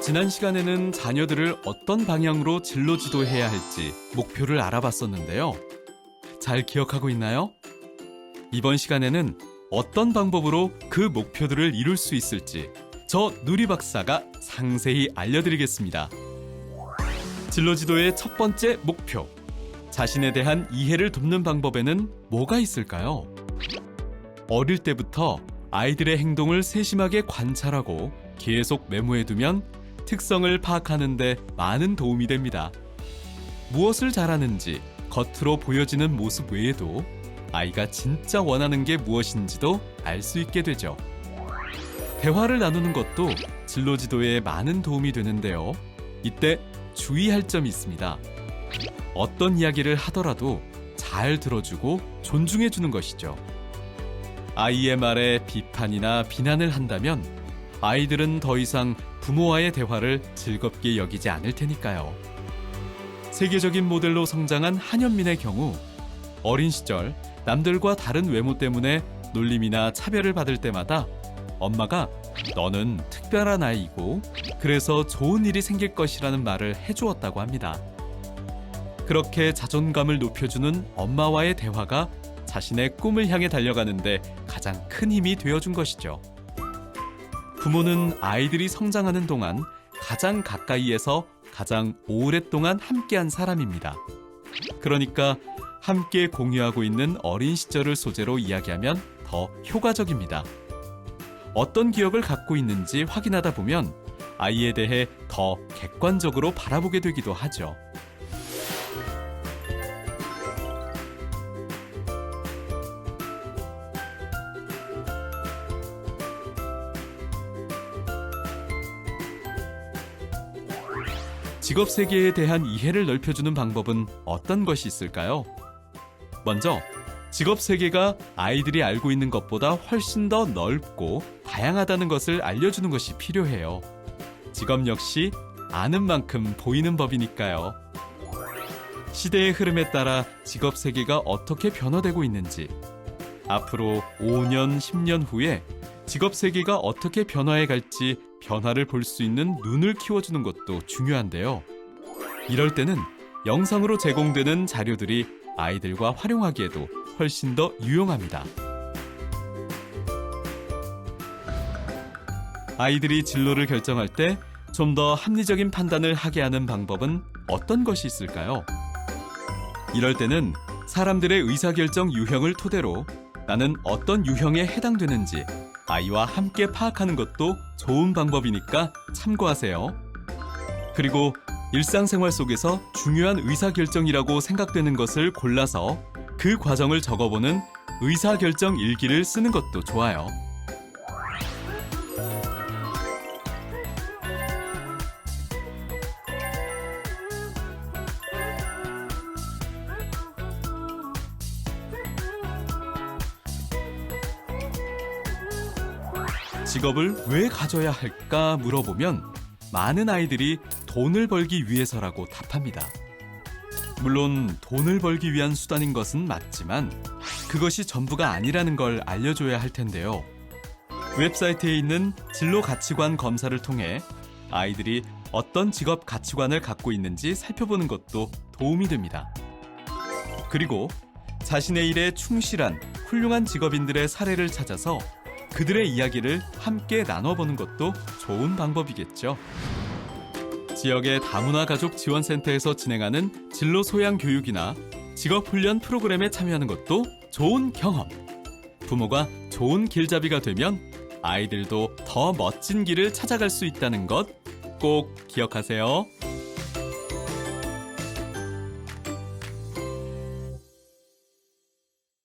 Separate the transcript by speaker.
Speaker 1: 지난 시간에는 자녀들을 어떤 방향으로 진로 지도해야 할지 목표를 알아봤었는데요. 잘 기억하고 있나요? 이번 시간에는 어떤 방법으로 그 목표들을 이룰 수 있을지 저 누리 박사가 상세히 알려드리겠습니다. 진로 지도의 첫 번째 목표, 자신에 대한 이해를 돕는 방법에는 뭐가 있을까요? 어릴 때부터 아이들의 행동을 세심하게 관찰하고 계속 메모해두면 특성을 파악하는 데 많은 도움이 됩니다. 무엇을 잘하는지 겉으로 보여지는 모습 외에도 아이가 진짜 원하는 게 무엇인지도 알 수 있게 되죠. 대화를 나누는 것도 진로 지도에 많은 도움이 되는데요. 이때 주의할 점이 있습니다. 어떤 이야기를 하더라도 잘 들어주고 존중해주는 것이죠. 아이의 말에 비판이나 비난을 한다면 아이들은 더 이상 부모와의 대화를 즐겁게 여기지 않을 테니까요. 세계적인 모델로 성장한 한현민의 경우 어린 시절 남들과 다른 외모 때문에 놀림이나 차별을 받을 때마다 엄마가 너는 특별한 아이이고 그래서 좋은 일이 생길 것이라는 말을 해주었다고 합니다. 그렇게 자존감을 높여주는 엄마와의 대화가 자신의 꿈을 향해 달려가는데 가장 큰 힘이 되어준 것이죠. 부모는 아이들이 성장하는 동안 가장 가까이에서 가장 오랫동안 함께한 사람입니다. 그러니까 함께 공유하고 있는 어린 시절을 소재로 이야기하면 더 효과적입니다. 어떤 기억을 갖고 있는지 확인하다 보면 아이에 대해 더 객관적으로 바라보게 되기도 하죠. 직업 세계에 대한 이해를 넓혀주는 방법은 어떤 것이 있을까요? 먼저, 직업 세계가 아이들이 알고 있는 것보다 훨씬 더 넓고 다양하다는 것을 알려주는 것이 필요해요. 직업 역시 아는 만큼 보이는 법이니까요. 시대의 흐름에 따라 직업 세계가 어떻게 변화되고 있는지, 앞으로 5년, 10년 후에 직업 세계가 어떻게 변화해 갈지 변화를 볼 수 있는 눈을 키워주는 것도 중요한데요. 이럴 때는 영상으로 제공되는 자료들이 아이들과 활용하기에도 훨씬 더 유용합니다. 아이들이 진로를 결정할 때 좀 더 합리적인 판단을 하게 하는 방법은 어떤 것이 있을까요? 이럴 때는 사람들의 의사결정 유형을 토대로 나는 어떤 유형에 해당되는지 아이와 함께 파악하는 것도 좋은 방법이니까 참고하세요. 그리고 일상생활 속에서 중요한 의사결정이라고 생각되는 것을 골라서 그 과정을 적어보는 의사결정 일기를 쓰는 것도 좋아요. 직업을 왜 가져야 할까 물어보면 많은 아이들이 돈을 벌기 위해서라고 답합니다. 물론 돈을 벌기 위한 수단인 것은 맞지만 그것이 전부가 아니라는 걸 알려줘야 할 텐데요. 웹사이트에 있는 진로 가치관 검사를 통해 아이들이 어떤 직업 가치관을 갖고 있는지 살펴보는 것도 도움이 됩니다. 그리고 자신의 일에 충실한 훌륭한 직업인들의 사례를 찾아서 그들의 이야기를 함께 나눠보는 것도 좋은 방법이겠죠. 지역의 다문화 가족 지원센터에서 진행하는 진로 소양 교육이나 직업 훈련 프로그램에 참여하는 것도 좋은 경험. 부모가 좋은 길잡이가 되면 아이들도 더 멋진 길을 찾아갈 수 있다는 것 꼭 기억하세요.